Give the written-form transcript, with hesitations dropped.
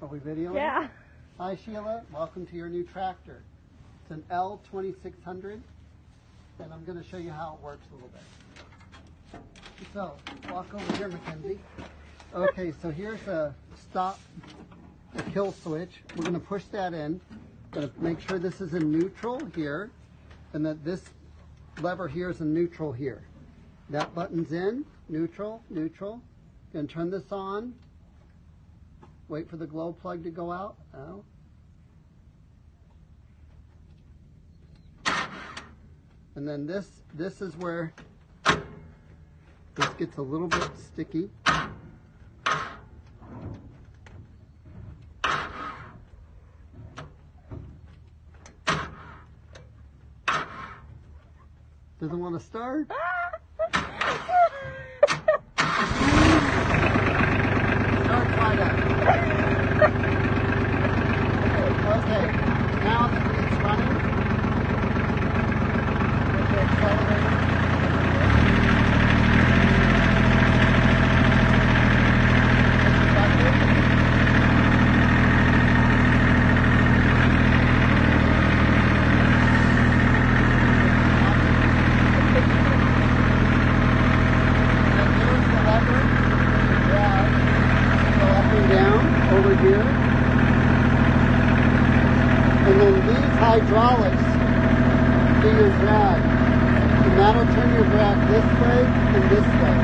Are we videoing? Yeah. Hi Sheila, welcome to your new tractor. It's an L2600, and I'm going to show you how it works a little bit. So, walk over here, Mackenzie. Okay, so here's a stop, a kill switch. We're going to push that in. Going to make sure this is in neutral here, and that this lever here is in neutral here. That button's in, neutral, neutral. Going to turn this on. Wait for the glow plug to go out. Oh. And then this is where this gets a little bit sticky. Doesn't want to start? Okay, now that it's running, the accelerator. And here's the lever. Yeah, go up and down over here. And then these hydraulics do your drag. And that'll turn your drag this way and this way.